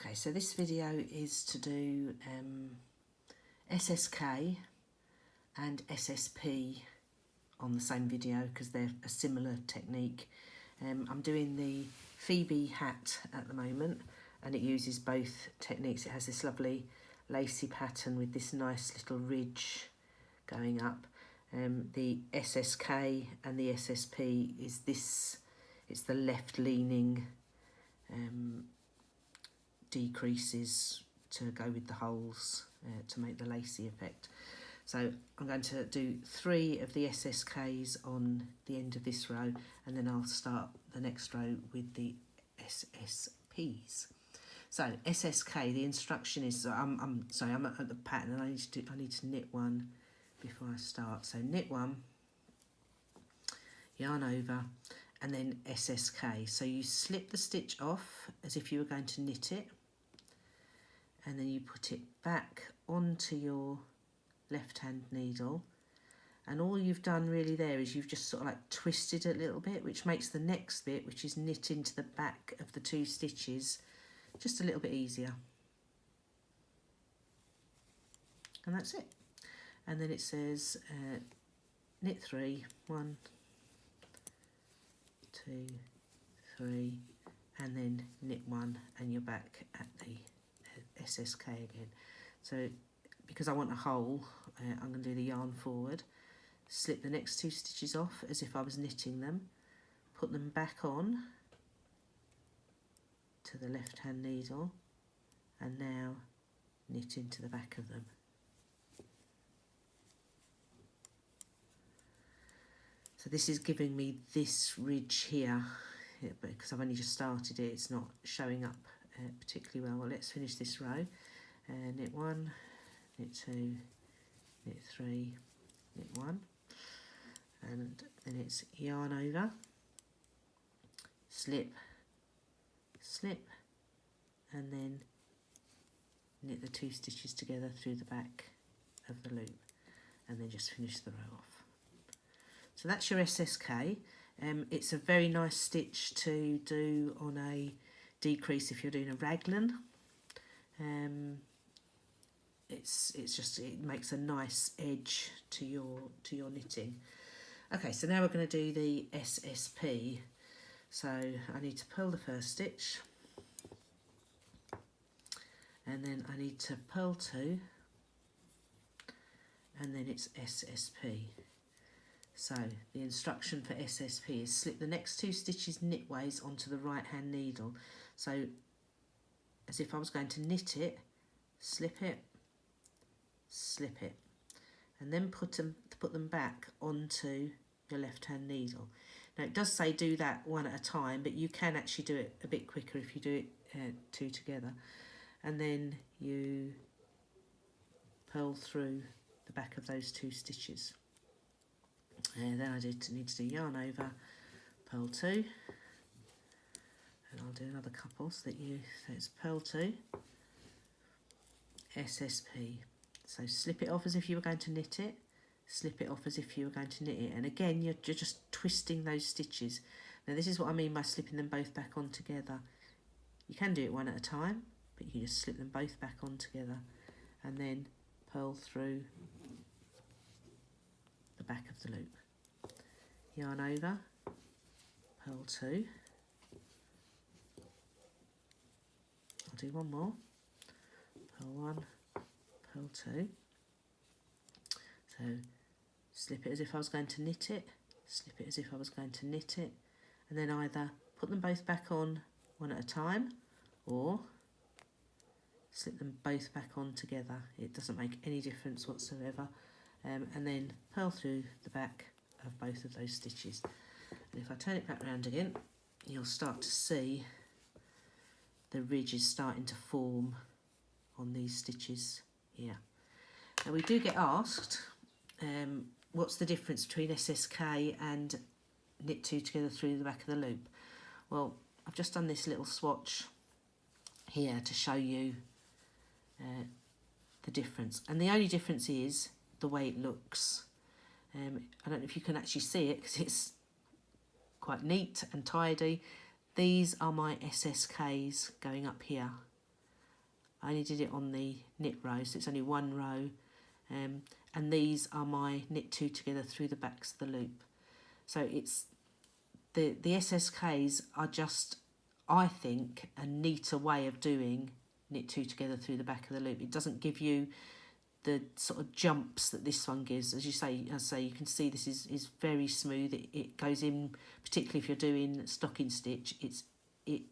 Okay, so this video is to do SSK and SSP on the same video because they're a similar technique. I'm doing the Phoebe hat at the moment, and it uses both techniques. It has this lovely lacy pattern with this nice little ridge going up. The SSK and the SSP is this, it's the left leaning decreases to go with the holes to make the lacy effect. So I'm going to do 3 of the SSKs on the end of this row, and then I'll start the next row with the SSPs. So SSK, the instruction is, I'm at the pattern and I need to knit one before I start. So knit one, yarn over, and then SSK. So you slip the stitch off as if you were going to knit it, and then you put it back onto your left hand needle, and all you've done really there is you've just sort of like twisted it a little bit, which makes the next bit, which is knit into the back of the 2 stitches, just a little bit easier. And that's it. And then it says knit 3, 1, 2, 3, and then knit 1, and you're back at the SSK again. So because I want a hole, I'm going to do the yarn forward, slip the next 2 stitches off as if I was knitting them, put them back on to the left hand needle, and now knit into the back of them. So this is giving me this ridge here, but because I've only just started it, it's not showing up particularly well. Well, let's finish this row. Knit 1, knit 2, knit 3, knit 1, and then it's yarn over, slip, slip, and then knit the 2 stitches together through the back of the loop, and then just finish the row off. So that's your SSK. It's a very nice stitch to do on a decrease if you're doing a raglan. It makes a nice edge to your knitting. Okay, so now we're going to do the SSP. So I need to purl the first stitch, and then I need to purl 2, and then it's SSP. So the instruction for SSP is slip the next 2 stitches knitways onto the right hand needle. So as if I was going to knit it, slip it, slip it, and then put them back onto your left hand needle. Now it does say do that 1 at a time, but you can actually do it a bit quicker if you do it 2 together, and then you purl through the back of those 2 stitches. And then I need to do yarn over, purl 2, and I'll do another couple so it's purl 2, SSP. So slip it off as if you were going to knit it, slip it off as if you were going to knit it, and again you're just twisting those stitches. Now this is what I mean by slipping them both back on together. You can do it 1 at a time, but you can just slip them both back on together and then purl through the back of the loop. Yarn over, purl 2. I'll do 1 more, purl 1, purl 2. So slip it as if I was going to knit it, slip it as if I was going to knit it, and then either put them both back on 1 at a time, or slip them both back on together. It doesn't make any difference whatsoever. And then purl through the back of both of those stitches. And if I turn it back around again, you'll start to see the ridges starting to form on these stitches here. Now we do get asked, what's the difference between SSK and knit 2 together through the back of the loop? Well, I've just done this little swatch here to show you the difference, and the only difference is the way it looks. I don't know if you can actually see it because it's quite neat and tidy. These are my SSKs going up here, I only did it on the knit row, so it's only one row, and these are my knit 2 together through the backs of the loop. So it's the SSKs are just, I think, a neater way of doing knit 2 together through the back of the loop. It doesn't give you the sort of jumps that this one gives. As you say, you can see this is very smooth. It goes in, particularly if you're doing stocking stitch, it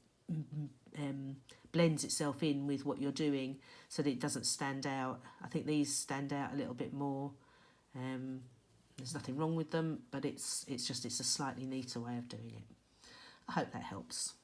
blends itself in with what you're doing so that it doesn't stand out. I think these stand out a little bit more. There's nothing wrong with them, but it's a slightly neater way of doing it. I hope that helps.